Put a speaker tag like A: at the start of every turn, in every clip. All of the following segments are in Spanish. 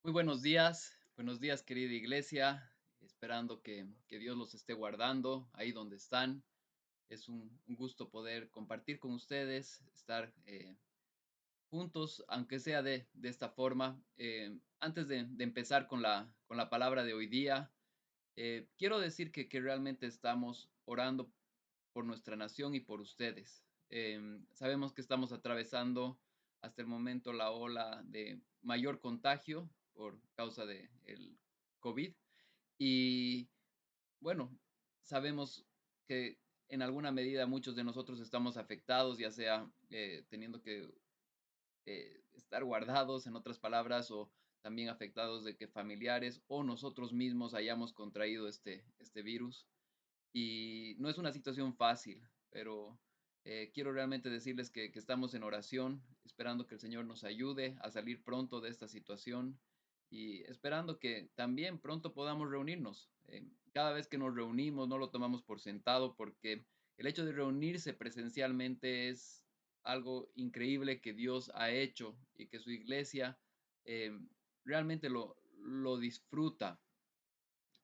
A: Muy buenos días querida iglesia, esperando que Dios los esté guardando ahí donde están. Es un gusto poder compartir con ustedes, estar juntos, aunque sea de esta forma. Antes de empezar con la palabra de hoy día, quiero decir que realmente estamos orando por nuestra nación y por ustedes. Sabemos que estamos atravesando hasta el momento la ola de mayor contagio por causa del COVID y bueno, sabemos que en alguna medida muchos de nosotros estamos afectados, ya sea teniendo que estar guardados, en otras palabras, o también afectados de que familiares o nosotros mismos hayamos contraído este virus. Y no es una situación fácil, pero quiero realmente decirles que estamos en oración, esperando que el Señor nos ayude a salir pronto de esta situación y esperando que también pronto podamos reunirnos. Cada vez que nos reunimos no lo tomamos por sentado porque el hecho de reunirse presencialmente es algo increíble que Dios ha hecho y que su iglesia eh, realmente lo disfruta,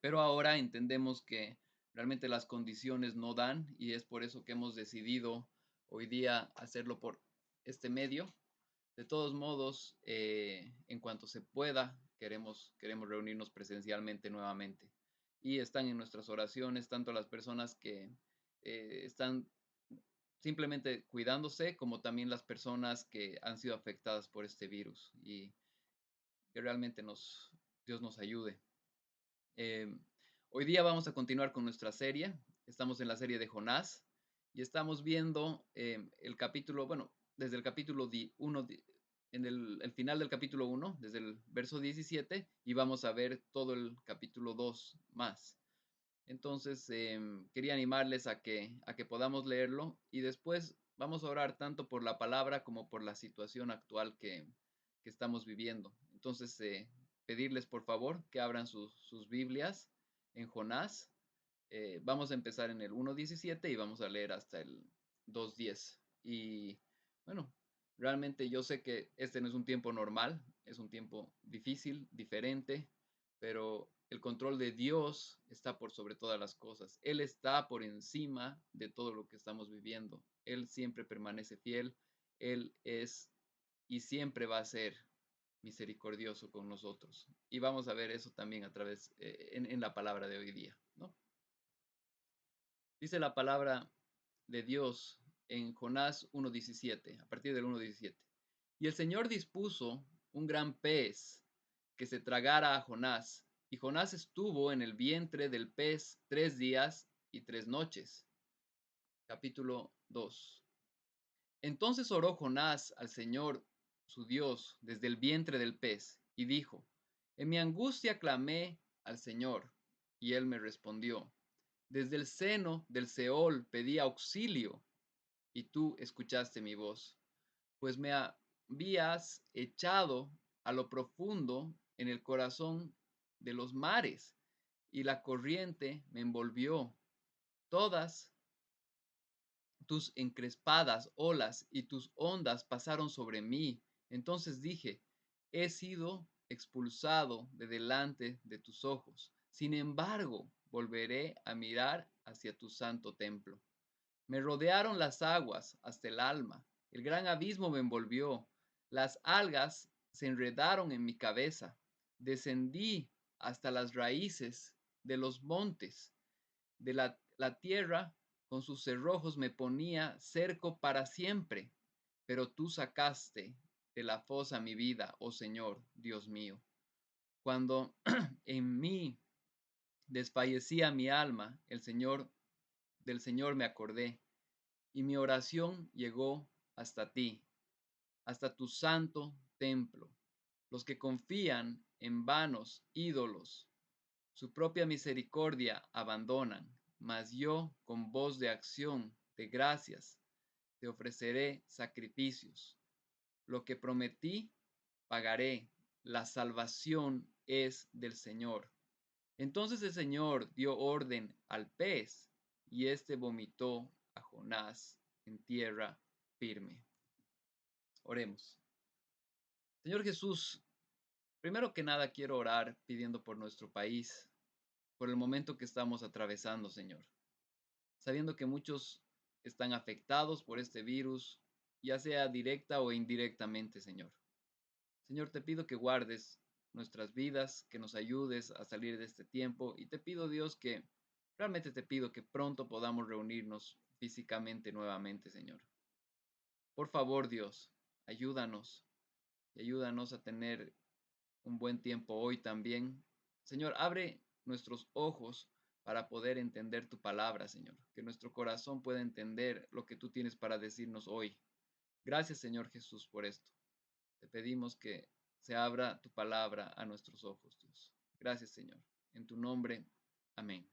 A: pero ahora entendemos que realmente las condiciones no dan y es por eso que hemos decidido hoy día hacerlo por este medio. De todos modos, en cuanto se pueda, queremos reunirnos presencialmente nuevamente. Y están en nuestras oraciones tanto las personas que están simplemente cuidándose, como también las personas que han sido afectadas por este virus y que realmente Dios nos ayude. Eh, Hoy día vamos a continuar con nuestra serie. Estamos en la serie de Jonás y estamos viendo el capítulo, bueno, desde el capítulo 1, en el final del capítulo 1, desde el verso 17, y vamos a ver todo el capítulo 2 más. Entonces, quería animarles a que podamos leerlo y después vamos a orar tanto por la palabra como por la situación actual que estamos viviendo. Entonces, pedirles por favor que abran sus Biblias en Jonás. Vamos a empezar en el 1.17 y vamos a leer hasta el 2.10. Y bueno, realmente yo sé que este no es un tiempo normal, es un tiempo difícil, diferente, pero el control de Dios está por sobre todas las cosas. Él está por encima de todo lo que estamos viviendo. Él siempre permanece fiel. Él es y siempre va a ser misericordioso con nosotros. Y vamos a ver eso también a través en la palabra de hoy día, ¿no? Dice la palabra de Dios en Jonás 1.17, a partir del 1.17. Y el Señor dispuso un gran pez que se tragara a Jonás, y Jonás estuvo en el vientre del pez 3 días y 3 noches. Capítulo 2. Entonces oró Jonás al Señor su Dios desde el vientre del pez, y dijo: En mi angustia clamé al Señor, y él me respondió. Desde el seno del Seol pedí auxilio, y tú escuchaste mi voz, pues me habías echado a lo profundo en el corazón de los mares, y la corriente me envolvió. Todas tus encrespadas olas y tus ondas pasaron sobre mí. Entonces dije: he sido expulsado de delante de tus ojos. Sin embargo, volveré a mirar hacia tu santo templo. Me rodearon las aguas hasta el alma. El gran abismo me envolvió. Las algas se enredaron en mi cabeza. Descendí hasta las raíces de los montes. De la tierra con sus cerrojos me ponía cerco para siempre. Pero tú sacaste de la fosa mi vida, oh Señor, Dios mío. Cuando en mí desfallecía mi alma, del Señor me acordé, y mi oración llegó hasta ti, hasta tu santo templo. Los que confían en vanos ídolos, su propia misericordia abandonan, mas yo con voz de acción de gracias te ofreceré sacrificios. Lo que prometí, pagaré. La salvación es del Señor. Entonces el Señor dio orden al pez, y éste vomitó a Jonás en tierra firme. Oremos. Señor Jesús, Primero que nada quiero orar pidiendo por nuestro país, por el momento que estamos atravesando, Señor, sabiendo que muchos están afectados por este virus, ya sea directa o indirectamente, Señor. Señor, te pido que guardes nuestras vidas, que nos ayudes a salir de este tiempo y te pido, Dios, que realmente te pido que pronto podamos reunirnos físicamente nuevamente, Señor. Por favor, Dios, ayúdanos y ayúdanos a tener un buen tiempo hoy también. Señor, abre nuestros ojos para poder entender tu palabra, Señor, que nuestro corazón pueda entender lo que tú tienes para decirnos hoy. Gracias, Señor Jesús, por esto. Te pedimos que se abra tu palabra a nuestros ojos, Dios. Gracias, Señor. En tu nombre, amén.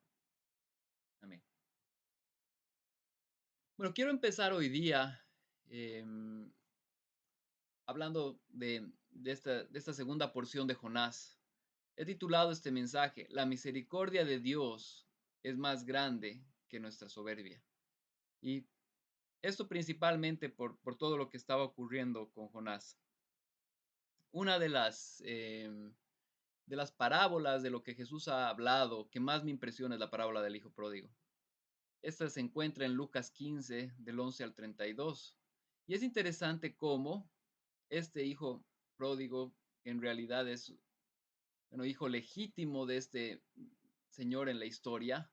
A: Amén. Bueno, quiero empezar hoy día hablando de esta segunda porción de Jonás. He titulado este mensaje, La misericordia de Dios es más grande que nuestra soberbia. Y esto principalmente por todo lo que estaba ocurriendo con Jonás. Una de las parábolas de lo que Jesús ha hablado que más me impresiona es la parábola del hijo pródigo. Esta se encuentra en Lucas 15, del 11 al 32. Y es interesante cómo este hijo pródigo, que en realidad es, bueno, hijo legítimo de este señor en la historia,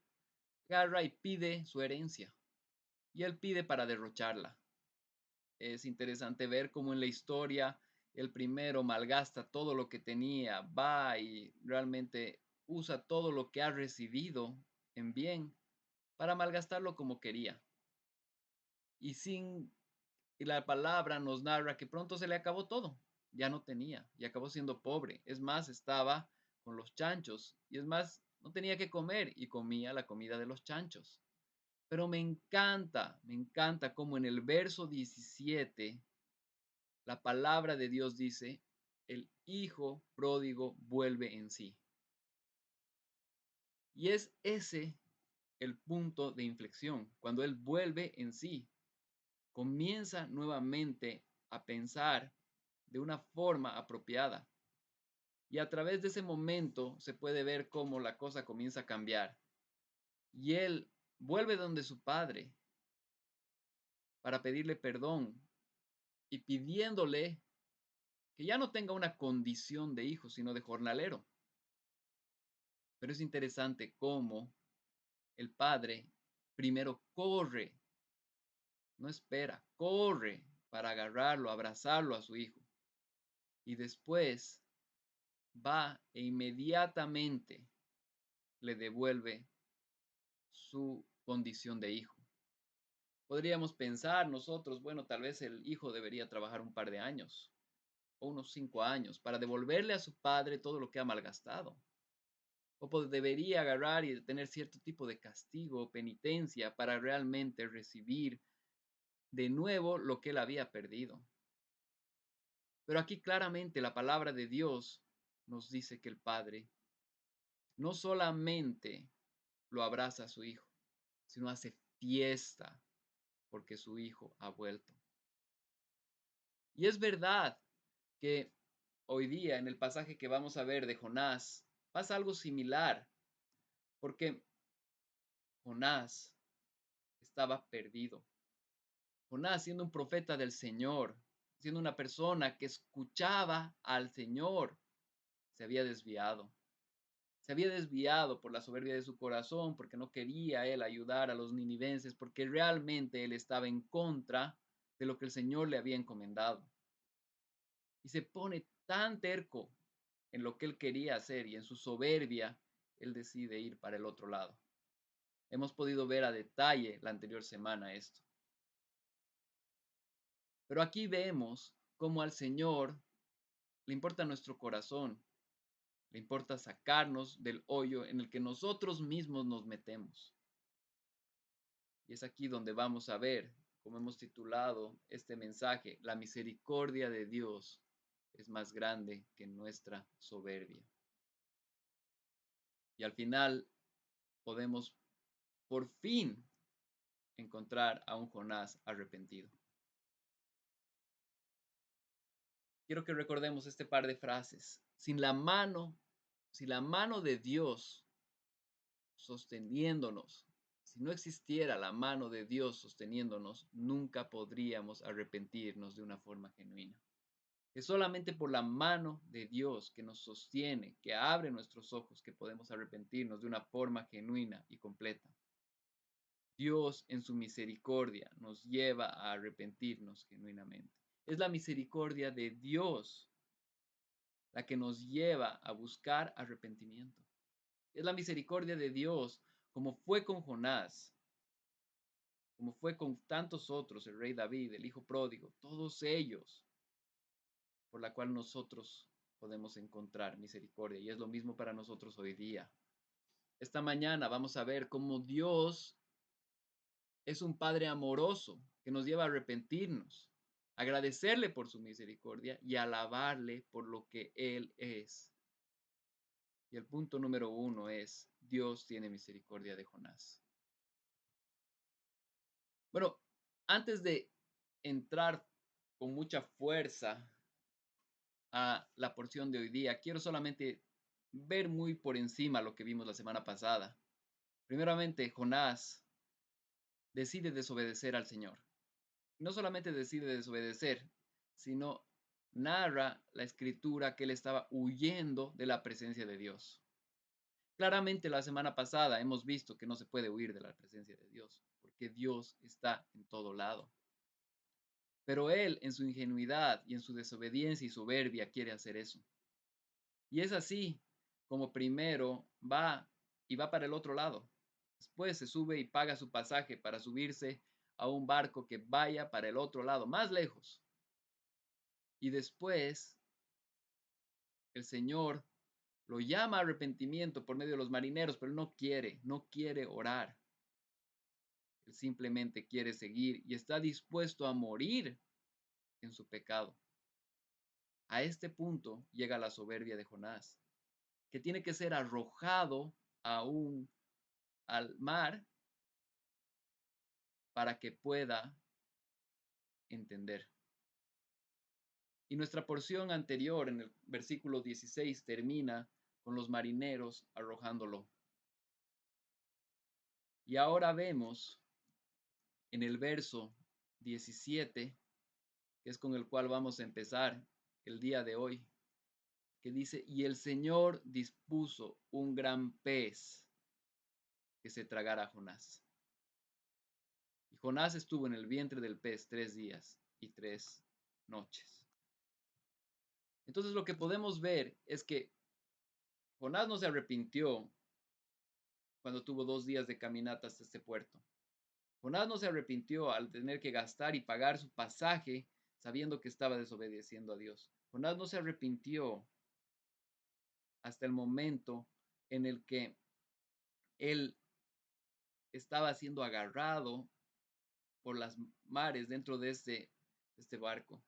A: agarra y pide su herencia. Y él pide para derrocharla. Es interesante ver cómo en la historia el primero malgasta todo lo que tenía, va y realmente usa todo lo que ha recibido en bien para malgastarlo como quería. Y la palabra nos narra que pronto se le acabó todo, ya no tenía y acabó siendo pobre. Es más, estaba con los chanchos y es más, no tenía que comer y comía la comida de los chanchos. Pero me encanta cómo en el verso 17 la palabra de Dios dice, el hijo pródigo vuelve en sí. Y es ese el punto de inflexión, cuando él vuelve en sí, comienza nuevamente a pensar de una forma apropiada. Y a través de ese momento se puede ver cómo la cosa comienza a cambiar. Y él vuelve donde su padre para pedirle perdón y pidiéndole que ya no tenga una condición de hijo, sino de jornalero. Pero es interesante cómo el padre primero corre, no espera, corre para agarrarlo, abrazarlo a su hijo. Y después va e inmediatamente le devuelve su condición de hijo. Podríamos pensar nosotros, bueno, tal vez el hijo debería trabajar un par de años o unos 5 años para devolverle a su padre todo lo que ha malgastado. O debería agarrar y tener cierto tipo de castigo o penitencia para realmente recibir de nuevo lo que él había perdido. Pero aquí claramente la palabra de Dios nos dice que el padre no solamente lo abraza a su hijo, sino hace fiesta porque su hijo ha vuelto. Y es verdad que hoy día en el pasaje que vamos a ver de Jonás pasa algo similar, porque Jonás estaba perdido. Jonás, siendo un profeta del Señor, siendo una persona que escuchaba al Señor, se había desviado. Se había desviado por la soberbia de su corazón, porque no quería él ayudar a los ninivenses, porque realmente él estaba en contra de lo que el Señor le había encomendado. Y se pone tan terco en lo que él quería hacer y en su soberbia, él decide ir para el otro lado. Hemos podido ver a detalle la anterior semana esto. Pero aquí vemos cómo al Señor le importa nuestro corazón, le importa sacarnos del hoyo en el que nosotros mismos nos metemos. Y es aquí donde vamos a ver, como hemos titulado este mensaje, la misericordia de Dios es más grande que nuestra soberbia. Y al final podemos por fin encontrar a un Jonás arrepentido. quiero que recordemos este par de frases. Si la mano de Dios sosteniéndonos, si no existiera la mano de Dios sosteniéndonos, nunca podríamos arrepentirnos de una forma genuina. Es solamente por la mano de Dios que nos sostiene, que abre nuestros ojos, que podemos arrepentirnos de una forma genuina y completa. Dios en su misericordia nos lleva a arrepentirnos genuinamente. Es la misericordia de Dios la que nos lleva a buscar arrepentimiento. Es la misericordia de Dios, como fue con Jonás, como fue con tantos otros, el rey David, el hijo pródigo, todos ellos, por la cual nosotros podemos encontrar misericordia. Y es lo mismo para nosotros hoy día. Esta mañana vamos a ver cómo Dios es un Padre amoroso que nos lleva a arrepentirnos, agradecerle por su misericordia y alabarle por lo que Él es. Y el punto número 1 es, Dios tiene misericordia de Jonás. Bueno, antes de entrar con mucha fuerza a la porción de hoy día, quiero solamente ver muy por encima lo que vimos la semana pasada. Primeramente, Jonás decide desobedecer al Señor. No solamente decide desobedecer, sino narra la escritura que él estaba huyendo de la presencia de Dios. Claramente la semana pasada hemos visto que no se puede huir de la presencia de Dios, porque Dios está en todo lado. Pero él, en su ingenuidad y en su desobediencia y soberbia, quiere hacer eso. Y es así como primero va para el otro lado. Después se sube y paga su pasaje para subirse a un barco que vaya para el otro lado, más lejos. Y después el Señor lo llama a arrepentimiento por medio de los marineros, pero él no quiere orar. Él simplemente quiere seguir y está dispuesto a morir en su pecado. A este punto llega la soberbia de Jonás, que tiene que ser arrojado al mar para que pueda entender. Y nuestra porción anterior, en el versículo 16, termina con los marineros arrojándolo. Y ahora vemos en el verso 17, que es con el cual vamos a empezar el día de hoy, que dice, y el Señor dispuso un gran pez que se tragara a Jonás. Y Jonás estuvo en el vientre del pez 3 días y 3 noches. Entonces lo que podemos ver es que Jonás no se arrepintió cuando tuvo 2 días de caminata hasta este puerto. Jonás no se arrepintió al tener que gastar y pagar su pasaje sabiendo que estaba desobedeciendo a Dios. Jonás no se arrepintió hasta el momento en el que él estaba siendo agarrado por las mares dentro de este barco.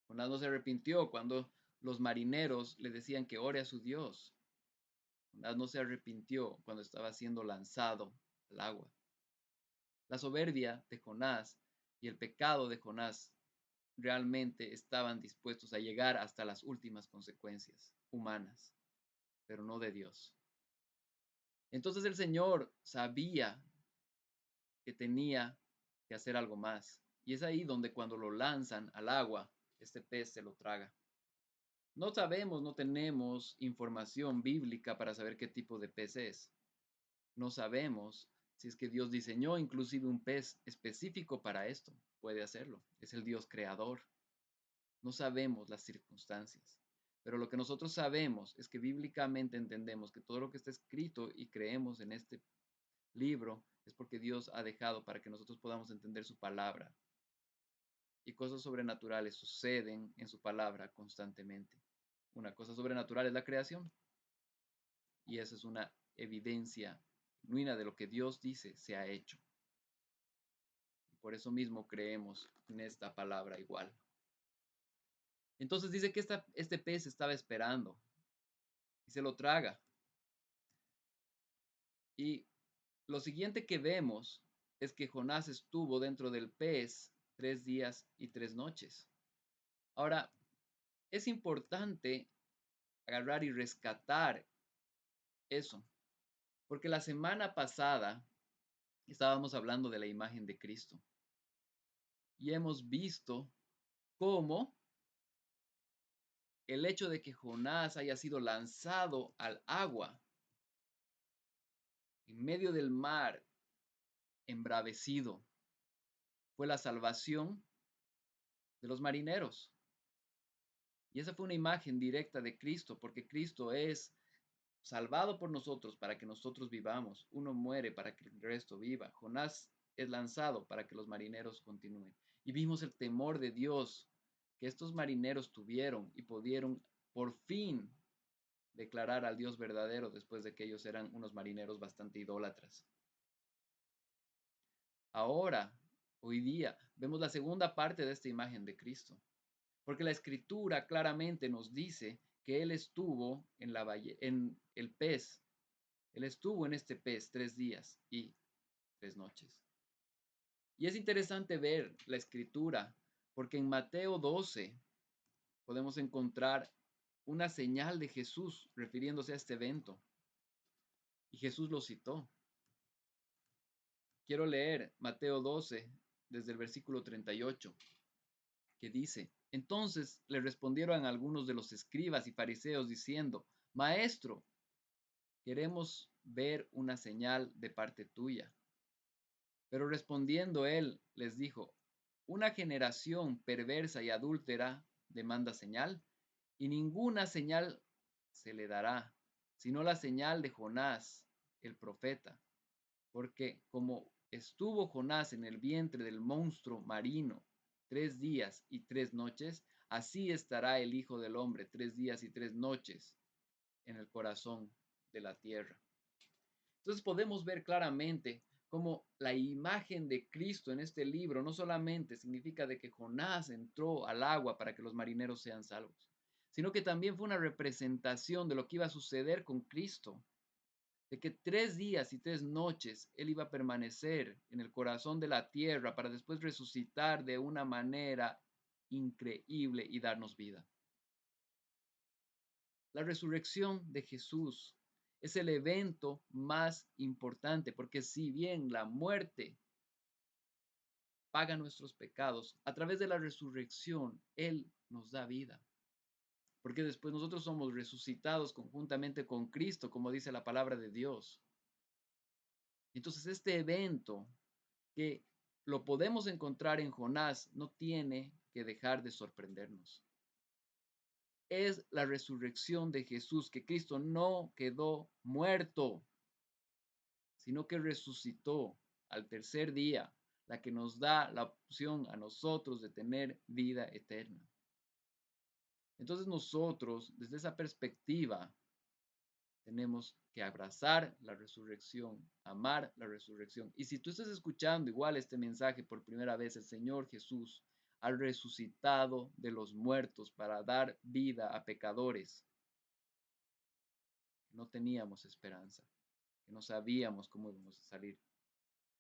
A: Jonás no se arrepintió cuando los marineros le decían que ore a su Dios. Jonás no se arrepintió cuando estaba siendo lanzado al agua. La soberbia de Jonás y el pecado de Jonás realmente estaban dispuestos a llegar hasta las últimas consecuencias humanas, pero no de Dios. Entonces el Señor sabía que tenía que hacer algo más. Y es ahí donde cuando lo lanzan al agua, este pez se lo traga. No sabemos, no tenemos información bíblica para saber qué tipo de pez es. No sabemos si es que Dios diseñó inclusive un pez específico para esto. Puede hacerlo. Es el Dios creador. No sabemos las circunstancias. Pero lo que nosotros sabemos es que bíblicamente entendemos que todo lo que está escrito y creemos en este libro es porque Dios ha dejado para que nosotros podamos entender su palabra. Y cosas sobrenaturales suceden en su palabra constantemente. Una cosa sobrenatural es la creación. Y esa es una evidencia genuina de lo que Dios dice se ha hecho. Y por eso mismo creemos en esta palabra igual. Entonces dice que este pez estaba esperando y se lo traga. Y lo siguiente que vemos es que Jonás estuvo dentro del pez 3 días y 3 noches. Ahora, es importante agarrar y rescatar eso, porque la semana pasada estábamos hablando de la imagen de Cristo y hemos visto cómo el hecho de que Jonás haya sido lanzado al agua en medio del mar embravecido fue la salvación de los marineros. Y esa fue una imagen directa de Cristo, porque Cristo es salvado por nosotros para que nosotros vivamos. Uno muere para que el resto viva. Jonás es lanzado para que los marineros continúen. Y vimos el temor de Dios que estos marineros tuvieron y pudieron por fin declarar al Dios verdadero después de que ellos eran unos marineros bastante idólatras. Ahora, hoy día, vemos la segunda parte de esta imagen de Cristo, porque la escritura claramente nos dice que Él estuvo en el pez. Él estuvo en este pez 3 días y 3 noches. Y es interesante ver la escritura, porque en Mateo 12 podemos encontrar una señal de Jesús refiriéndose a este evento. Y Jesús lo citó. Quiero leer Mateo 12 desde el versículo 38, que dice, entonces le respondieron algunos de los escribas y fariseos diciendo, Maestro, queremos ver una señal de parte tuya. Pero respondiendo él les dijo, una generación perversa y adúltera demanda señal, y ninguna señal se le dará, sino la señal de Jonás, el profeta. Porque como estuvo Jonás en el vientre del monstruo marino 3 días y 3 noches, así estará el Hijo del Hombre 3 días y 3 noches en el corazón de la tierra. Entonces podemos ver claramente cómo la imagen de Cristo en este libro no solamente significa de que Jonás entró al agua para que los marineros sean salvos, sino que también fue una representación de lo que iba a suceder con Cristo, de que 3 días y 3 noches Él iba a permanecer en el corazón de la tierra para después resucitar de una manera increíble y darnos vida. La resurrección de Jesús es el evento más importante, porque si bien la muerte paga nuestros pecados, a través de la resurrección Él nos da vida. Porque después nosotros somos resucitados conjuntamente con Cristo, como dice la palabra de Dios. Entonces este evento que lo podemos encontrar en Jonás no tiene que dejar de sorprendernos. Es la resurrección de Jesús, que Cristo no quedó muerto, sino que resucitó al tercer día, la que nos da la opción a nosotros de tener vida eterna. Entonces nosotros, desde esa perspectiva, tenemos que abrazar la resurrección, amar la resurrección. Y si tú estás escuchando igual este mensaje por primera vez, el Señor Jesús ha resucitado de los muertos para dar vida a pecadores. No teníamos esperanza, que no sabíamos cómo íbamos a salir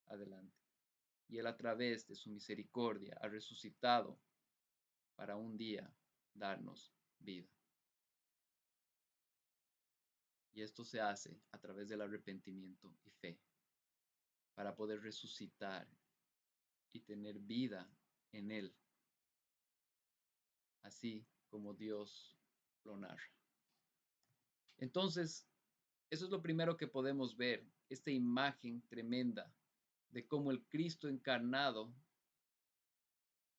A: adelante. Y Él a través de su misericordia ha resucitado para un día darnos vida. Y esto se hace a través del arrepentimiento y fe, para poder resucitar y tener vida en Él, así como Dios lo narra. Entonces, eso es lo primero que podemos ver, esta imagen tremenda de cómo el Cristo encarnado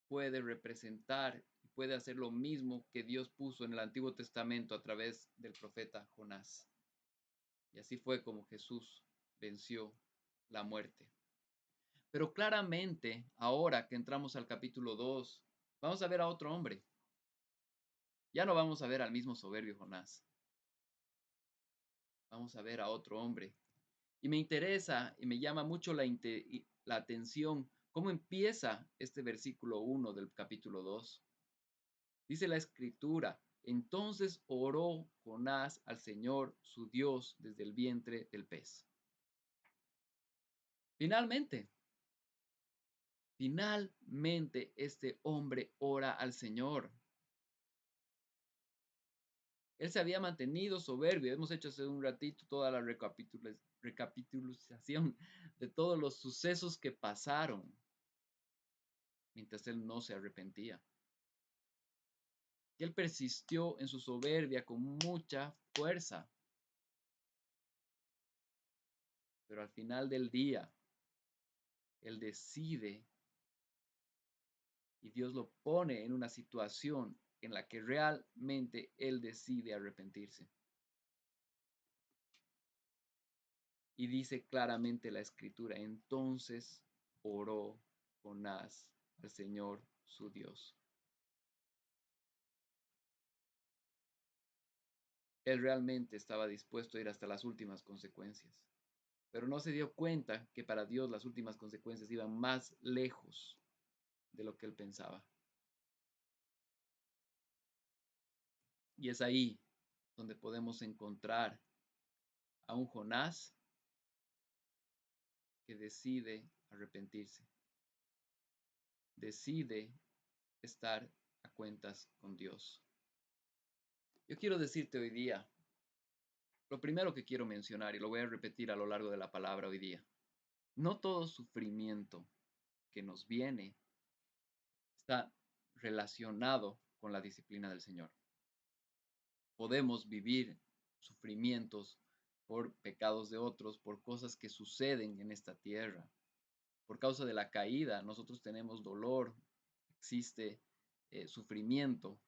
A: puede representar y puede hacer lo mismo que Dios puso en el Antiguo Testamento a través del profeta Jonás. Y así fue como Jesús venció la muerte. Pero claramente, ahora que entramos al capítulo 2, vamos a ver a otro hombre. Ya no vamos a ver al mismo soberbio Jonás. Vamos a ver a otro hombre. Y me interesa y me llama mucho la atención cómo empieza este versículo 1 del capítulo 2. Dice la escritura, entonces oró Jonás al Señor su Dios desde el vientre del pez. Finalmente este hombre ora al Señor. Él se había mantenido soberbio. Hemos hecho hace un ratito toda la recapitulación de todos los sucesos que pasaron mientras él no se arrepentía. Y él persistió en su soberbia con mucha fuerza. Pero al final del día, él decide y Dios lo pone en una situación en la que realmente él decide arrepentirse. Y dice claramente la escritura, entonces oró Jonás al Señor su Dios. Él realmente estaba dispuesto a ir hasta las últimas consecuencias, pero no se dio cuenta que para Dios las últimas consecuencias iban más lejos de lo que él pensaba. Y es ahí donde podemos encontrar a un Jonás que decide arrepentirse, decide estar a cuentas con Dios. Yo quiero decirte hoy día, lo primero que quiero mencionar, y lo voy a repetir a lo largo de la palabra hoy día, no todo sufrimiento que nos viene está relacionado con la disciplina del Señor. Podemos vivir sufrimientos por pecados de otros, por cosas que suceden en esta tierra. Por causa de la caída, nosotros tenemos dolor, existe sufrimiento.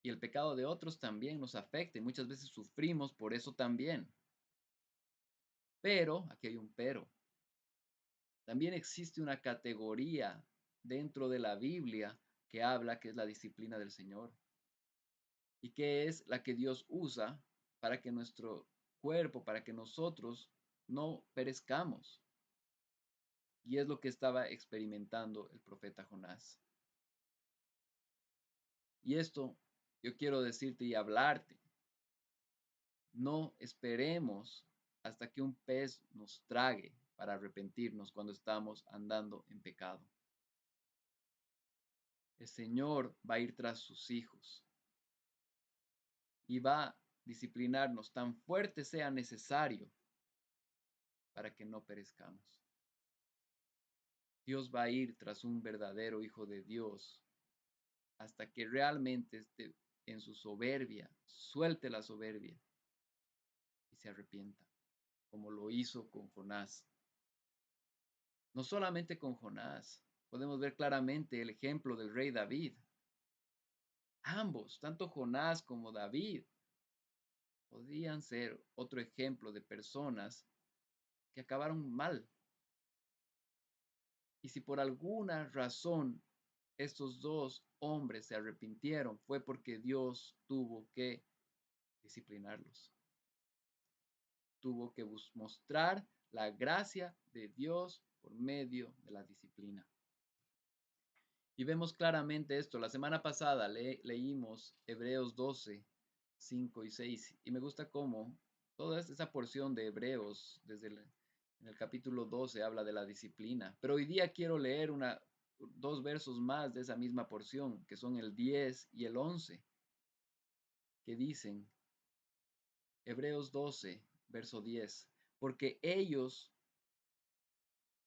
A: Y el pecado de otros también nos afecta y muchas veces sufrimos por eso también. Pero, aquí hay un pero, también existe una categoría dentro de la Biblia que habla que es la disciplina del Señor y que es la que Dios usa para que nuestro cuerpo, para que nosotros no perezcamos. Y es lo que estaba experimentando el profeta Jonás. Y esto yo quiero decirte y hablarte. No esperemos hasta que un pez nos trague para arrepentirnos cuando estamos andando en pecado. El Señor va a ir tras sus hijos y va a disciplinarnos tan fuerte sea necesario para que no perezcamos. Dios va a ir tras un verdadero hijo de Dios hasta que realmente esté en su soberbia, suelte la soberbia y se arrepienta, como lo hizo con Jonás. No solamente con Jonás, podemos ver claramente el ejemplo del rey David. Ambos, tanto Jonás como David, podían ser otro ejemplo de personas que acabaron mal. Y si por alguna razón estos dos hombres se arrepintieron, fue porque Dios tuvo que disciplinarlos. Tuvo que mostrar la gracia de Dios por medio de la disciplina. Y vemos claramente esto. La semana pasada leímos Hebreos 12, 5 y 6. Y me gusta cómo toda esa porción de Hebreos, en el capítulo 12, habla de la disciplina. Pero hoy día quiero leer dos versos más de esa misma porción, que son el 10 y el 11, que dicen, Hebreos 12, verso 10, porque ellos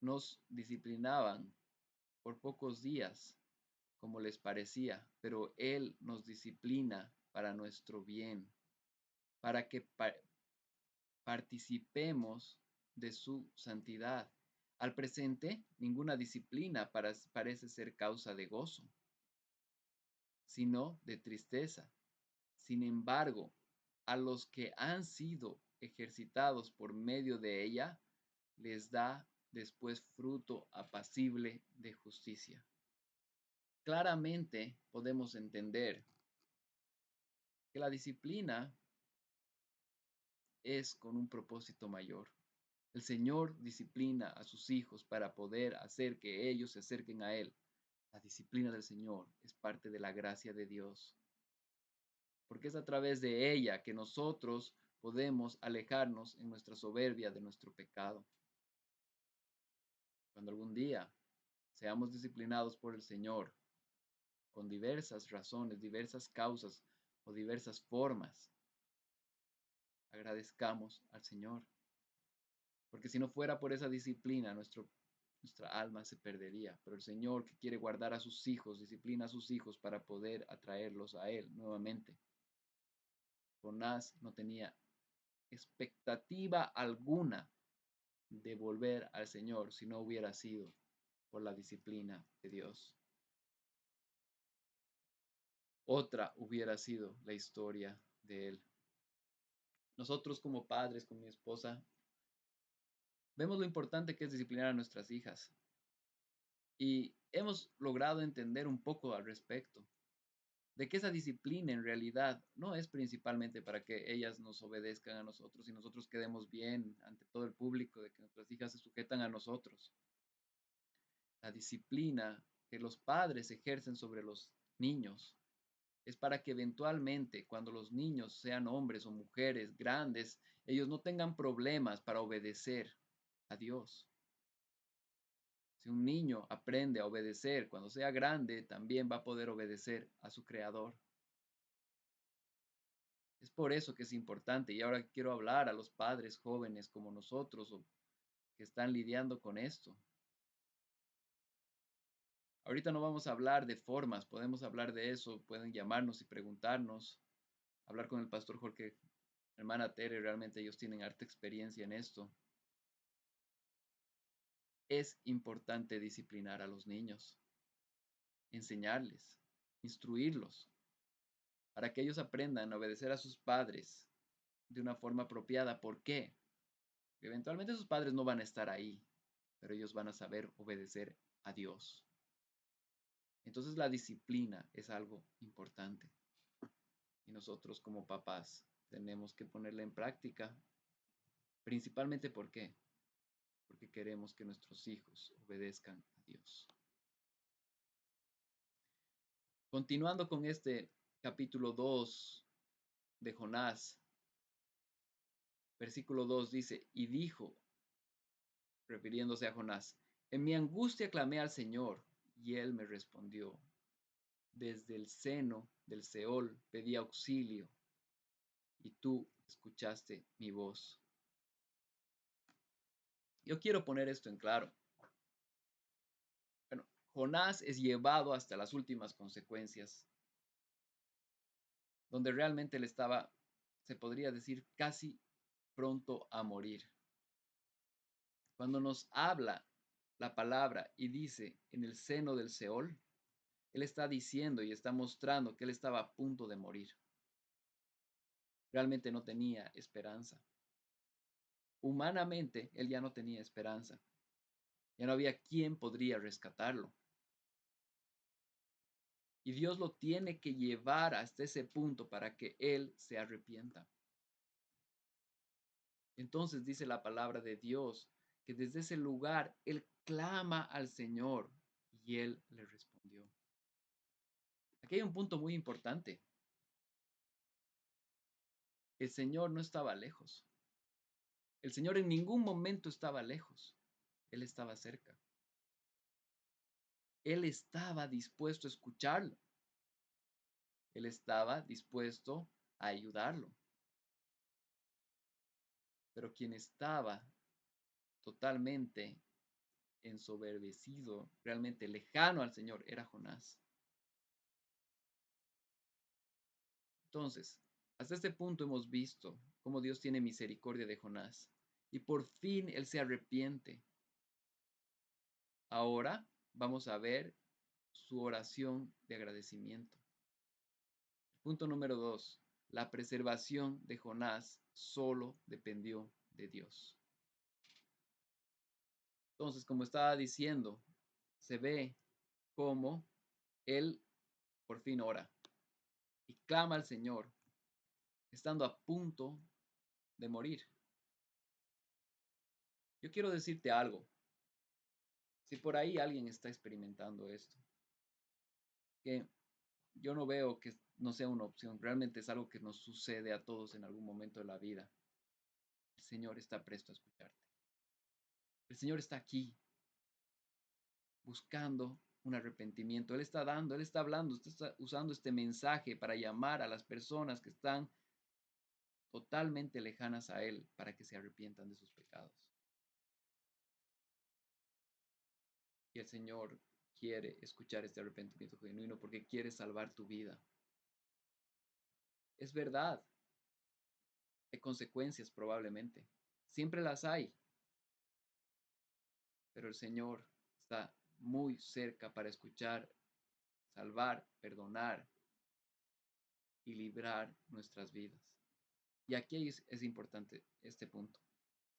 A: nos disciplinaban por pocos días como les parecía, pero Él nos disciplina para nuestro bien, para que participemos de su santidad. Al presente, ninguna disciplina parece ser causa de gozo, sino de tristeza. Sin embargo, a los que han sido ejercitados por medio de ella, les da después fruto apacible de justicia. Claramente podemos entender que la disciplina es con un propósito mayor. El Señor disciplina a sus hijos para poder hacer que ellos se acerquen a Él. La disciplina del Señor es parte de la gracia de Dios, porque es a través de ella que nosotros podemos alejarnos en nuestra soberbia de nuestro pecado. Cuando algún día seamos disciplinados por el Señor, con diversas razones, diversas causas, o diversas formas, agradezcamos al Señor. Porque si no fuera por esa disciplina, nuestra alma se perdería. Pero el Señor, que quiere guardar a sus hijos, disciplina a sus hijos para poder atraerlos a Él nuevamente. Jonás no tenía expectativa alguna de volver al Señor si no hubiera sido por la disciplina de Dios. Otra hubiera sido la historia de él. Nosotros como padres, con mi esposa, vemos lo importante que es disciplinar a nuestras hijas y hemos logrado entender un poco al respecto de que esa disciplina en realidad no es principalmente para que ellas nos obedezcan a nosotros y nosotros quedemos bien ante todo el público, de que nuestras hijas se sujetan a nosotros. La disciplina que los padres ejercen sobre los niños es para que eventualmente, cuando los niños sean hombres o mujeres grandes, ellos no tengan problemas para obedecer a Dios. Si un niño aprende a obedecer cuando sea grande, también va a poder obedecer a su creador. Es por eso que es importante, y ahora quiero hablar a los padres jóvenes como nosotros o que están lidiando con esto. Ahorita no vamos a hablar de formas, podemos hablar de eso, pueden llamarnos y preguntarnos, hablar con el pastor Jorge, hermana Tere, realmente ellos tienen harta experiencia en esto. Es importante disciplinar a los niños, enseñarles, instruirlos, para que ellos aprendan a obedecer a sus padres de una forma apropiada. ¿Por qué? Eventualmente sus padres no van a estar ahí, pero ellos van a saber obedecer a Dios. Entonces la disciplina es algo importante y nosotros como papás tenemos que ponerla en práctica, principalmente ¿por qué? Porque queremos que nuestros hijos obedezcan a Dios. Continuando con este capítulo 2 de Jonás, versículo 2 dice, y dijo, refiriéndose a Jonás, en mi angustia clamé al Señor, y él me respondió. Desde el seno del Seol pedí auxilio, y tú escuchaste mi voz. Yo quiero poner esto en claro. Bueno, Jonás es llevado hasta las últimas consecuencias, donde realmente él estaba, se podría decir, casi pronto a morir. Cuando nos habla la palabra y dice en el seno del Seol, él está diciendo y está mostrando que él estaba a punto de morir. Realmente no tenía esperanza. Humanamente, él ya no tenía esperanza. Ya no había quien podría rescatarlo. Y Dios lo tiene que llevar hasta ese punto para que él se arrepienta. Entonces dice la palabra de Dios que desde ese lugar él clama al Señor y él le respondió. Aquí hay un punto muy importante. El Señor no estaba lejos. El Señor en ningún momento estaba lejos. Él estaba cerca. Él estaba dispuesto a escucharlo. Él estaba dispuesto a ayudarlo. Pero quien estaba totalmente ensoberbecido, realmente lejano al Señor, era Jonás. Entonces, hasta este punto hemos visto cómo Dios tiene misericordia de Jonás y por fin él se arrepiente. Ahora vamos a ver su oración de agradecimiento. Punto número 2. La preservación de Jonás solo dependió de Dios. Entonces, como estaba diciendo, se ve cómo él por fin ora y clama al Señor, estando a punto de morir. Yo quiero decirte algo. Si por ahí alguien está experimentando esto, que yo no veo que no sea una opción, realmente es algo que nos sucede a todos en algún momento de la vida. El Señor está presto a escucharte. El Señor está aquí buscando un arrepentimiento. Él está hablando, usted está usando este mensaje para llamar a las personas que están totalmente lejanas a Él para que se arrepientan de sus pecados. Y el Señor quiere escuchar este arrepentimiento genuino porque quiere salvar tu vida. Es verdad, hay consecuencias probablemente. Siempre las hay. Pero el Señor está muy cerca para escuchar, salvar, perdonar y librar nuestras vidas. Y aquí es importante este punto.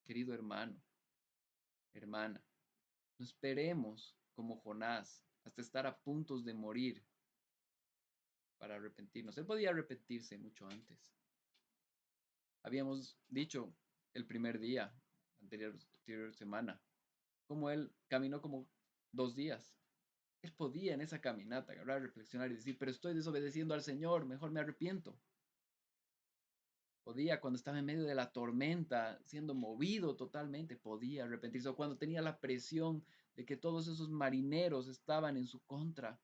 A: Querido hermano, hermana, no esperemos como Jonás hasta estar a puntos de morir para arrepentirnos. Él podía arrepentirse mucho antes. Habíamos dicho el primer día, anterior semana, como él caminó como 2 días. Él podía en esa caminata agarrar, reflexionar y decir, pero estoy desobedeciendo al Señor, mejor me arrepiento. Podía cuando estaba en medio de la tormenta, siendo movido totalmente, podía arrepentirse. O cuando tenía la presión de que todos esos marineros estaban en su contra,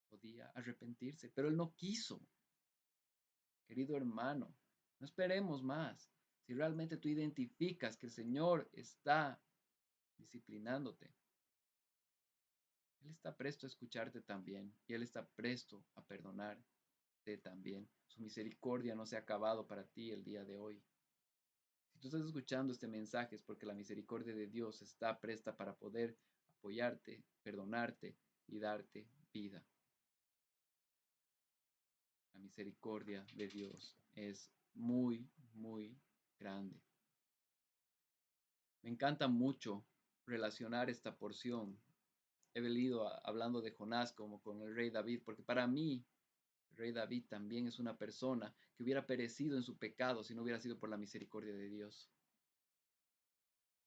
A: podía arrepentirse, pero él no quiso. Querido hermano, no esperemos más. Si realmente tú identificas que el Señor está disciplinándote, Él está presto a escucharte también y Él está presto a perdonarte también. Su misericordia no se ha acabado para ti el día de hoy. Si tú estás escuchando este mensaje es porque la misericordia de Dios está presta para poder apoyarte, perdonarte y darte vida. La misericordia de Dios es muy, muy grande. Me encanta mucho relacionar esta porción. He venido hablando de Jonás como con el rey David, porque para mí el rey David también es una persona que hubiera perecido en su pecado si no hubiera sido por la misericordia de Dios.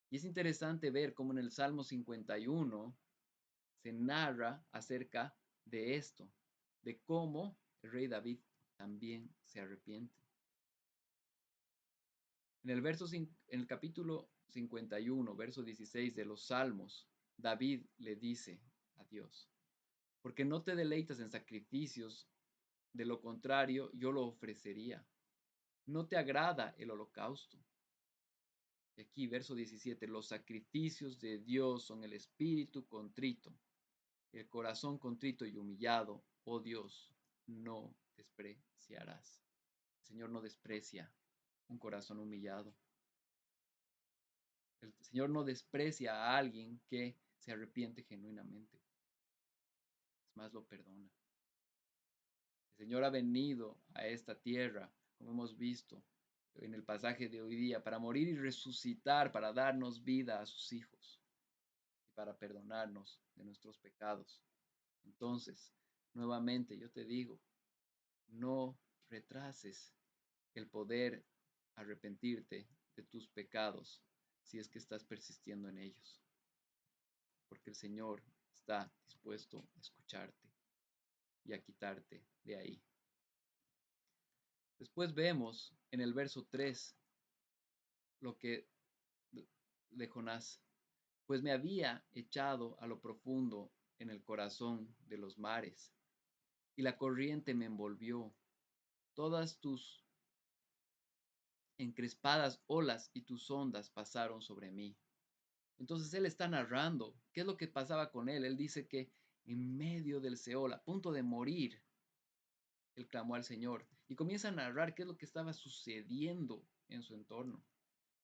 A: Y es interesante ver cómo en el Salmo 51 se narra acerca de esto, de cómo el rey David también se arrepiente. En el capítulo 51, verso 16 de los Salmos, David le dice a Dios, porque no te deleitas en sacrificios, de lo contrario yo lo ofrecería. No te agrada el holocausto. Y aquí, verso 17, los sacrificios de Dios son el espíritu contrito, el corazón contrito y humillado, oh Dios, no despreciarás. El Señor no desprecia un corazón humillado. El Señor no desprecia a alguien que se arrepiente genuinamente. Es más, lo perdona. El Señor ha venido a esta tierra, como hemos visto en el pasaje de hoy día, para morir y resucitar, para darnos vida a sus hijos y para perdonarnos de nuestros pecados. Entonces, nuevamente yo te digo, no retrases el poder arrepentirte de tus pecados si es que estás persistiendo en ellos, porque el Señor está dispuesto a escucharte y a quitarte de ahí. Después vemos en el verso 3 lo que de Jonás, pues me había echado a lo profundo en el corazón de los mares, y la corriente me envolvió. Todas tus encrespadas olas y tus ondas pasaron sobre mí. Entonces él está narrando qué es lo que pasaba con él. Él dice que en medio del Seol, a punto de morir, él clamó al Señor y comienza a narrar qué es lo que estaba sucediendo en su entorno,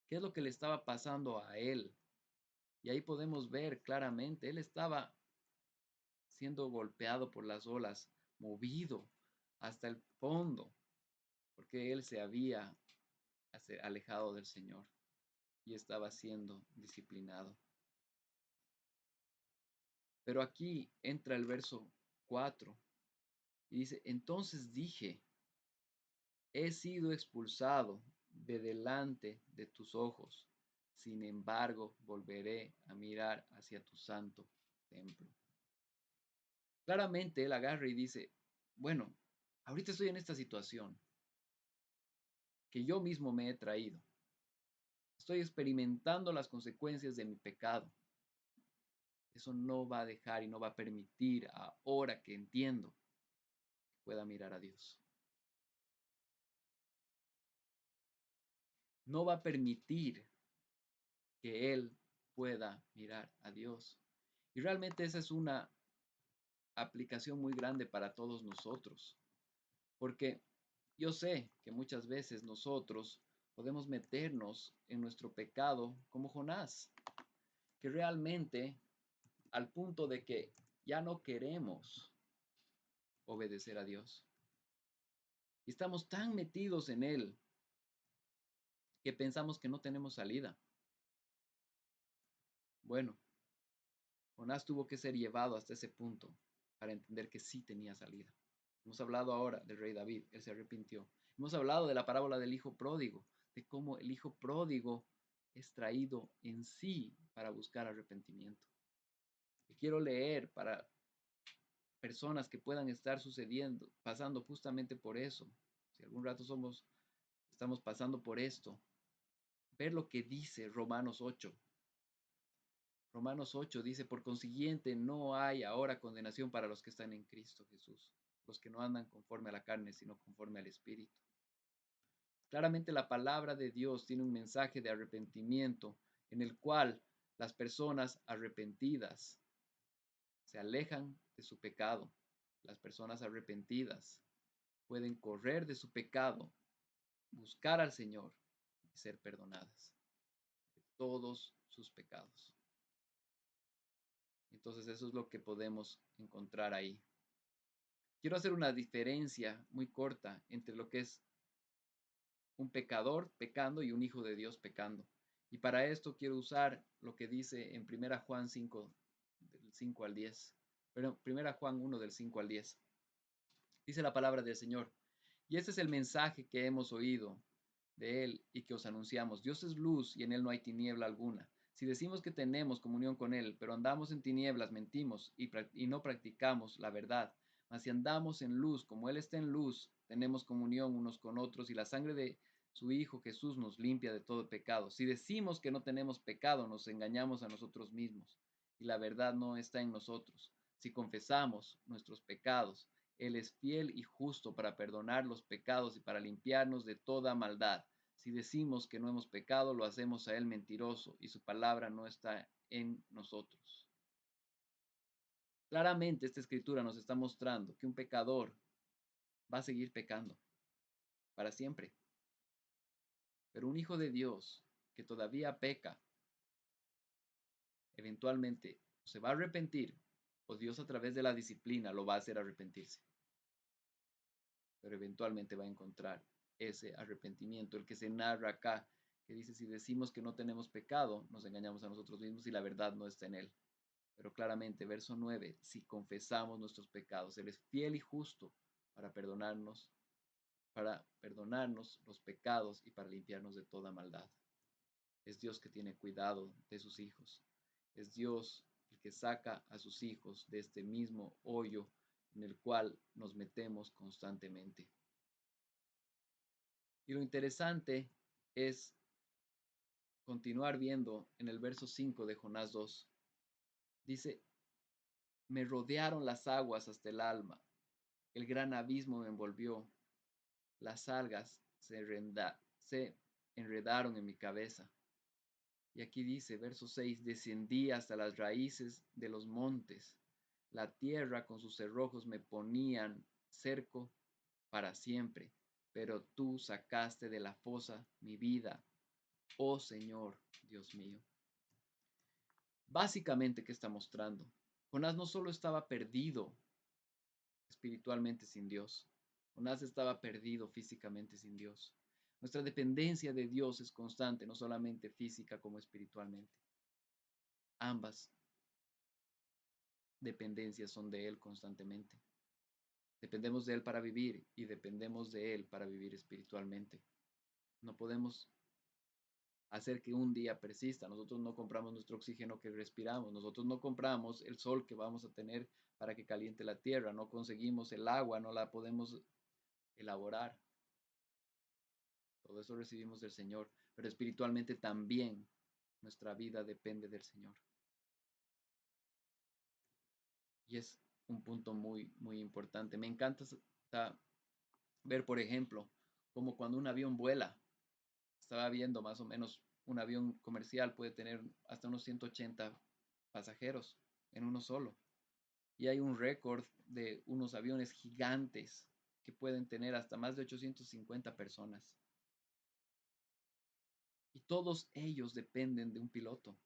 A: qué es lo que le estaba pasando a él. Y ahí podemos ver claramente, él estaba siendo golpeado por las olas, movido hasta el fondo, porque él se había alejado del Señor y estaba siendo disciplinado. Pero aquí entra el verso 4 y dice, entonces dije, he sido expulsado de delante de tus ojos, sin embargo volveré a mirar hacia tu santo templo. Claramente él agarra y dice, bueno, ahorita estoy en esta situación que yo mismo me he traído. Estoy experimentando las consecuencias de mi pecado. Eso no va a dejar y no va a permitir, ahora que entiendo, que pueda mirar a Dios. No va a permitir que Él pueda mirar a Dios. Y realmente esa es una aplicación muy grande para todos nosotros, porque yo sé que muchas veces nosotros podemos meternos en nuestro pecado como Jonás, que realmente al punto de que ya no queremos obedecer a Dios. Y estamos tan metidos en Él que pensamos que no tenemos salida. Bueno, Jonás tuvo que ser llevado hasta ese punto para entender que sí tenía salida. Hemos hablado ahora del rey David, él se arrepintió. Hemos hablado de la parábola del hijo pródigo, de cómo el hijo pródigo es traído en sí para buscar arrepentimiento. Y quiero leer para personas que puedan estar sucediendo, pasando justamente por eso. Si algún rato estamos pasando por esto, ver lo que dice Romanos 8. Romanos 8 dice, por consiguiente, no hay ahora condenación para los que están en Cristo Jesús, los que no andan conforme a la carne, sino conforme al Espíritu. Claramente la palabra de Dios tiene un mensaje de arrepentimiento en el cual las personas arrepentidas se alejan de su pecado. Las personas arrepentidas pueden correr de su pecado, buscar al Señor y ser perdonadas de todos sus pecados. Entonces eso es lo que podemos encontrar ahí. Quiero hacer una diferencia muy corta entre lo que es un pecador pecando y un hijo de Dios pecando. Y para esto quiero usar lo que dice en 1 Juan 5, del 5 al 10. Pero 1 Juan 1, del 5 al 10. Dice la palabra del Señor. Y este es el mensaje que hemos oído de Él y que os anunciamos. Dios es luz y en Él no hay tiniebla alguna. Si decimos que tenemos comunión con Él, pero andamos en tinieblas, mentimos y no practicamos la verdad. Mas si andamos en luz, como Él está en luz, tenemos comunión unos con otros y la sangre de su Hijo Jesús nos limpia de todo pecado. Si decimos que no tenemos pecado, nos engañamos a nosotros mismos y la verdad no está en nosotros. Si confesamos nuestros pecados, Él es fiel y justo para perdonar los pecados y para limpiarnos de toda maldad. Si decimos que no hemos pecado, lo hacemos a Él mentiroso y su palabra no está en nosotros. Claramente esta escritura nos está mostrando que un pecador va a seguir pecando para siempre. Pero un hijo de Dios que todavía peca, eventualmente se va a arrepentir o Dios a través de la disciplina lo va a hacer arrepentirse. Pero eventualmente va a encontrar ese arrepentimiento, el que se narra acá, que dice, si decimos que no tenemos pecado, nos engañamos a nosotros mismos y la verdad no está en Él. Pero claramente, verso 9, si confesamos nuestros pecados, Él es fiel y justo para perdonarnos los pecados y para limpiarnos de toda maldad. Es Dios que tiene cuidado de sus hijos. Es Dios el que saca a sus hijos de este mismo hoyo en el cual nos metemos constantemente. Y lo interesante es continuar viendo en el verso 5 de Jonás 2. Dice, me rodearon las aguas hasta el alma, el gran abismo me envolvió, las algas se enredaron en mi cabeza. Y aquí dice, verso 6, descendí hasta las raíces de los montes, la tierra con sus cerrojos me ponían cerco para siempre, pero tú sacaste de la fosa mi vida, oh Señor, Dios mío. Básicamente, ¿qué está mostrando? Jonás no solo estaba perdido espiritualmente sin Dios, Jonás estaba perdido físicamente sin Dios. Nuestra dependencia de Dios es constante, no solamente física como espiritualmente. Ambas dependencias son de Él constantemente. Dependemos de Él para vivir y dependemos de Él para vivir espiritualmente. No podemos hacer que un día persista. Nosotros no compramos nuestro oxígeno que respiramos, nosotros no compramos el sol que vamos a tener para que caliente la tierra, no conseguimos el agua, no la podemos elaborar. Todo eso recibimos del Señor, pero espiritualmente también nuestra vida depende del Señor. Y es un punto muy, muy importante. Me encanta ver, por ejemplo, como cuando un avión vuela. Estaba viendo más o menos un avión comercial puede tener hasta unos 180 pasajeros en uno solo. Y hay un récord de unos aviones gigantes que pueden tener hasta más de 850 personas. Y todos ellos dependen de un piloto.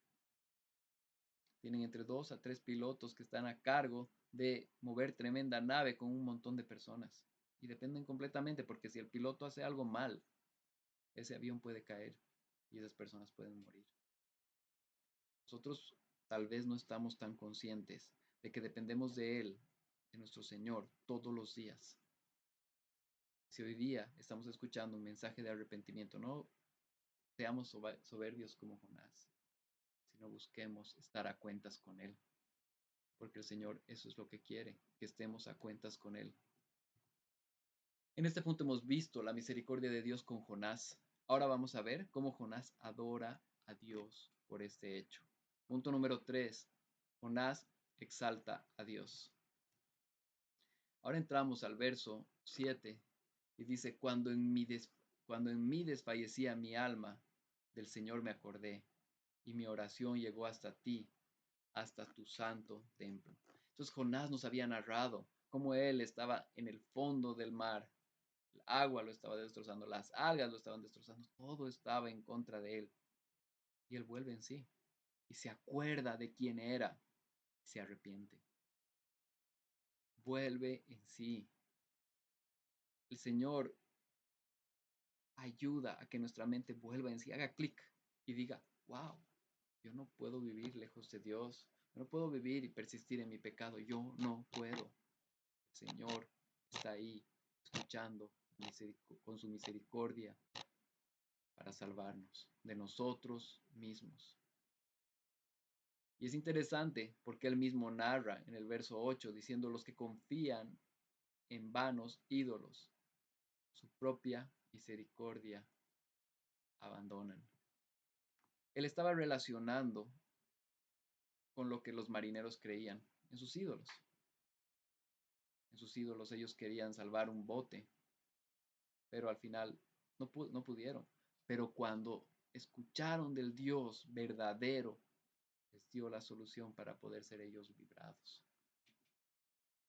A: Tienen entre 2 a 3 pilotos que están a cargo de mover tremenda nave con un montón de personas. Y dependen completamente porque si el piloto hace algo mal, ese avión puede caer y esas personas pueden morir. Nosotros tal vez no estamos tan conscientes de que dependemos de Él, de nuestro Señor, todos los días. Si hoy día estamos escuchando un mensaje de arrepentimiento, no seamos soberbios como Jonás, sino busquemos estar a cuentas con Él, porque el Señor eso es lo que quiere, que estemos a cuentas con Él. En este punto hemos visto la misericordia de Dios con Jonás. Ahora vamos a ver cómo Jonás adora a Dios por este hecho. Punto número 3. Jonás exalta a Dios. Ahora entramos al verso 7 y dice, cuando en mí desfallecía mi alma, del Señor me acordé y mi oración llegó hasta ti, hasta tu santo templo. Entonces Jonás nos había narrado cómo él estaba en el fondo del mar, el agua lo estaba destrozando, las algas lo estaban destrozando, todo estaba en contra de él. Y él vuelve en sí y se acuerda de quién era y se arrepiente. Vuelve en sí. El Señor ayuda a que nuestra mente vuelva en sí, haga clic y diga, wow, yo no puedo vivir lejos de Dios, yo no puedo vivir y persistir en mi pecado, yo no puedo. El Señor está ahí escuchando con su misericordia para salvarnos de nosotros mismos. Y es interesante porque él mismo narra en el verso 8 diciendo los que confían en vanos ídolos, su propia misericordia abandonan. Él estaba relacionando con lo que los marineros creían en sus ídolos. En sus ídolos ellos querían salvar un bote, pero al final no pudieron. Pero cuando escucharon del Dios verdadero, les dio la solución para poder ser ellos librados.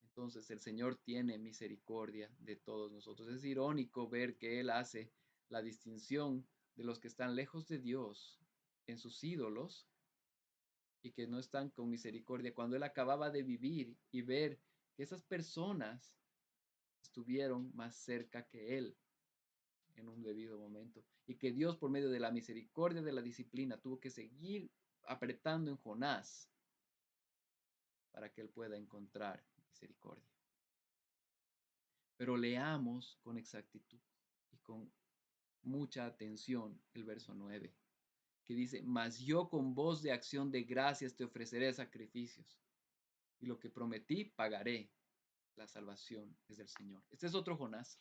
A: Entonces el Señor tiene misericordia de todos nosotros. Es irónico ver que Él hace la distinción de los que están lejos de Dios en sus ídolos y que no están con misericordia, cuando él acababa de vivir y ver que esas personas estuvieron más cerca que él en un debido momento y que Dios por medio de la misericordia de la disciplina tuvo que seguir apretando en Jonás para que él pueda encontrar misericordia. Pero leamos con exactitud y con mucha atención el verso 9, que dice, mas yo con voz de acción de gracias te ofreceré sacrificios y lo que prometí pagaré. La salvación es del Señor. Este es otro Jonás.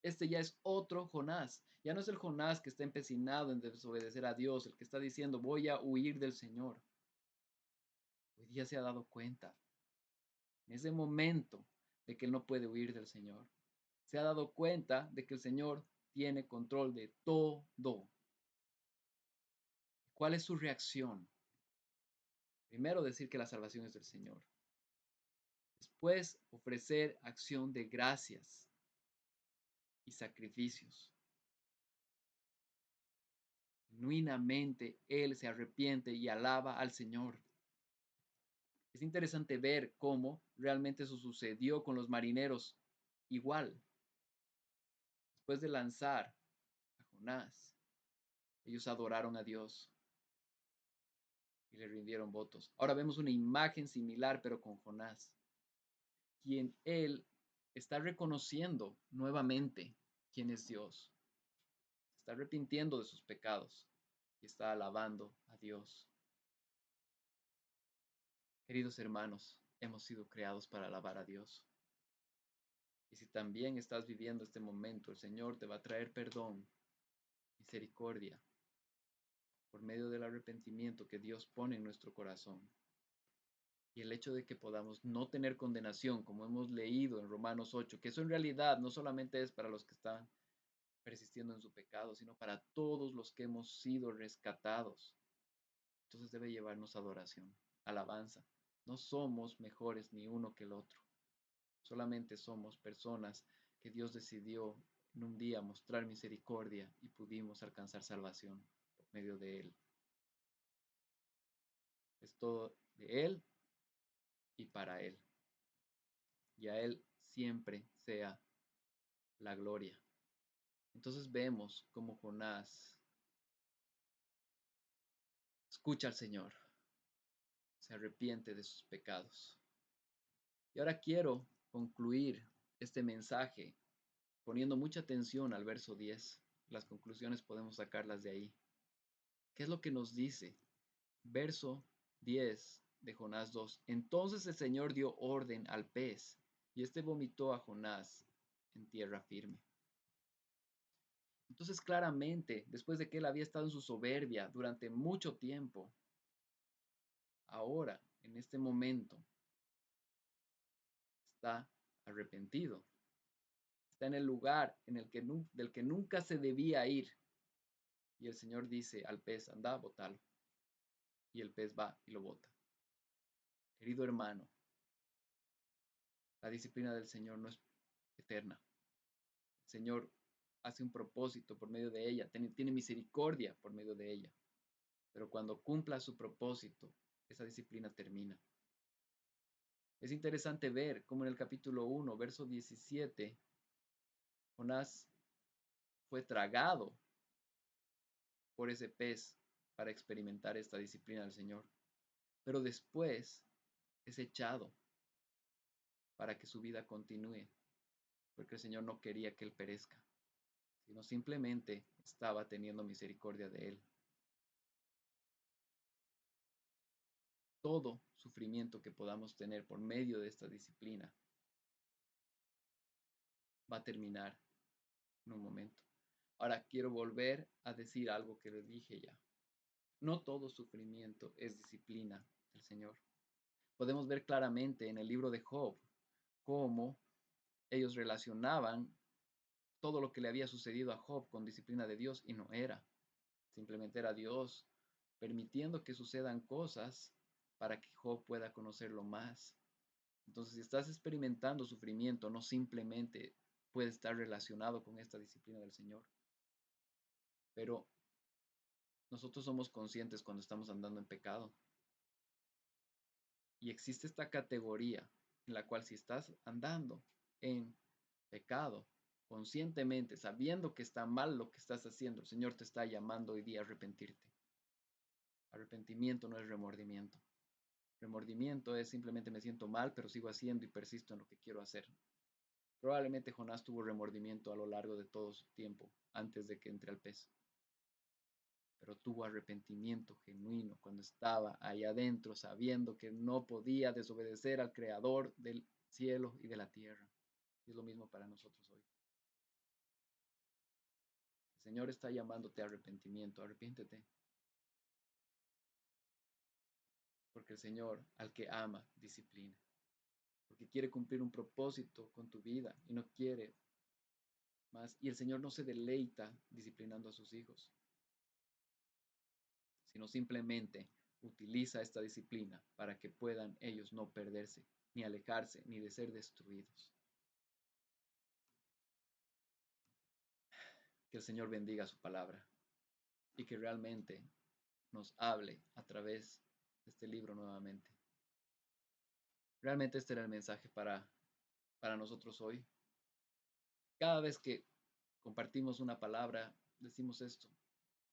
A: Este ya es otro Jonás. Ya no es el Jonás que está empecinado en desobedecer a Dios, el que está diciendo voy a huir del Señor. Hoy día se ha dado cuenta, en ese momento, de que él no puede huir del Señor. Se ha dado cuenta de que el Señor tiene control de todo. ¿Cuál es su reacción? Primero decir que la salvación es del Señor. Después ofrecer acción de gracias y sacrificios. Genuinamente él se arrepiente y alaba al Señor. Es interesante ver cómo realmente eso sucedió con los marineros igual. Después de lanzar a Jonás, ellos adoraron a Dios y le rindieron votos. Ahora vemos una imagen similar pero con Jonás, quien él está reconociendo nuevamente quién es Dios. Se está arrepintiendo de sus pecados y está alabando a Dios. Queridos hermanos, hemos sido creados para alabar a Dios. Y si también estás viviendo este momento, el Señor te va a traer perdón, misericordia, por medio del arrepentimiento que Dios pone en nuestro corazón. Y el hecho de que podamos no tener condenación, como hemos leído en Romanos 8, que eso en realidad no solamente es para los que están persistiendo en su pecado, sino para todos los que hemos sido rescatados. Entonces debe llevarnos adoración, alabanza. No somos mejores ni uno que el otro. Solamente somos personas que Dios decidió en un día mostrar misericordia y pudimos alcanzar salvación por medio de Él. Es todo de Él y para Él. Y a Él siempre sea la gloria. Entonces vemos cómo Jonás escucha al Señor, se arrepiente de sus pecados. Y ahora quiero concluir este mensaje poniendo mucha atención al verso 10. Las conclusiones podemos sacarlas de ahí. ¿Qué es lo que nos dice? Verso 10 de Jonás 2. Entonces el Señor dio orden al pez, y éste vomitó a Jonás en tierra firme. Entonces claramente, después de que él había estado en su soberbia durante mucho tiempo, ahora, en este momento, está arrepentido. Está en el lugar del que nunca se debía ir. Y el Señor dice al pez, anda, bótalo. Y el pez va y lo bota. Querido hermano, la disciplina del Señor no es eterna. El Señor hace un propósito por medio de ella, tiene misericordia por medio de ella. Pero cuando cumpla su propósito, esa disciplina termina. Es interesante ver cómo en el capítulo 1, verso 17, Jonás fue tragado por ese pez para experimentar esta disciplina del Señor. Pero después es echado para que su vida continúe, porque el Señor no quería que él perezca, sino simplemente estaba teniendo misericordia de él. Todo sufrimiento que podamos tener por medio de esta disciplina va a terminar en un momento. Ahora quiero volver a decir algo que les dije ya. No todo sufrimiento es disciplina del Señor. Podemos ver claramente en el libro de Job cómo ellos relacionaban todo lo que le había sucedido a Job con disciplina de Dios y no era. Simplemente era Dios permitiendo que sucedan cosas para que Job pueda conocerlo más. Entonces, si estás experimentando sufrimiento, no simplemente puede estar relacionado con esta disciplina del Señor. Pero nosotros somos conscientes cuando estamos andando en pecado. Y existe esta categoría en la cual si estás andando en pecado, conscientemente, sabiendo que está mal lo que estás haciendo, el Señor te está llamando hoy día a arrepentirte. Arrepentimiento no es remordimiento. Remordimiento es simplemente me siento mal, pero sigo haciendo y persisto en lo que quiero hacer. Probablemente Jonás tuvo remordimiento a lo largo de todo su tiempo, antes de que entre al pez. Pero tuvo arrepentimiento genuino cuando estaba ahí adentro, sabiendo que no podía desobedecer al Creador del cielo y de la tierra. Y es lo mismo para nosotros hoy. El Señor está llamándote a arrepentimiento, arrepiéntete. Porque el Señor, al que ama, disciplina. Porque quiere cumplir un propósito con tu vida y no quiere más. Y el Señor no se deleita disciplinando a sus hijos, sino simplemente utiliza esta disciplina para que puedan ellos no perderse, ni alejarse, ni de ser destruidos. Que el Señor bendiga su palabra y que realmente nos hable a través de este libro nuevamente. Realmente este era el mensaje para nosotros hoy. Cada vez que compartimos una palabra, decimos esto.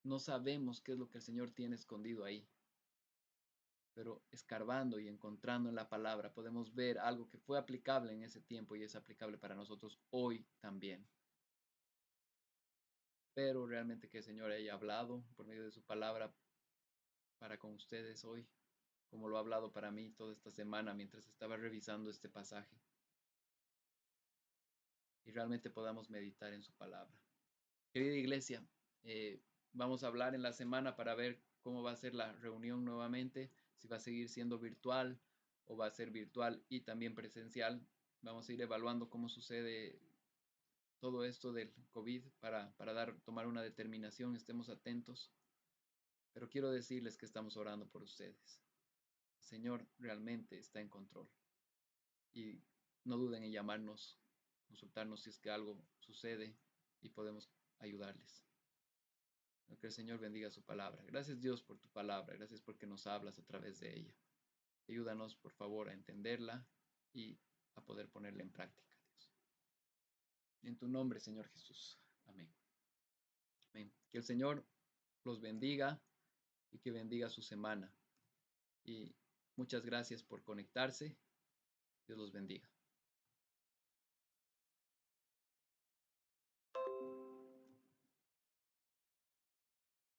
A: No sabemos qué es lo que el Señor tiene escondido ahí, pero escarbando y encontrando en la palabra podemos ver algo que fue aplicable en ese tiempo y es aplicable para nosotros hoy también. Pero realmente que el Señor haya hablado por medio de su palabra para con ustedes hoy, como lo ha hablado para mí toda esta semana mientras estaba revisando este pasaje. Y realmente podamos meditar en su palabra. Querida iglesia, vamos a hablar en la semana para ver cómo va a ser la reunión nuevamente, si va a seguir siendo virtual o va a ser virtual y también presencial. Vamos a ir evaluando cómo sucede todo esto del COVID para tomar una determinación, estemos atentos. Pero quiero decirles que estamos orando por ustedes. El Señor realmente está en control. Y no duden en llamarnos, consultarnos si es que algo sucede y podemos ayudarles. Que el Señor bendiga su palabra. Gracias Dios por tu palabra. Gracias porque nos hablas a través de ella. Ayúdanos, por favor, a entenderla y a poder ponerla en práctica, Dios. En tu nombre, Señor Jesús. Amén. Amén. Que el Señor los bendiga y que bendiga su semana. Y muchas gracias por conectarse. Dios los bendiga.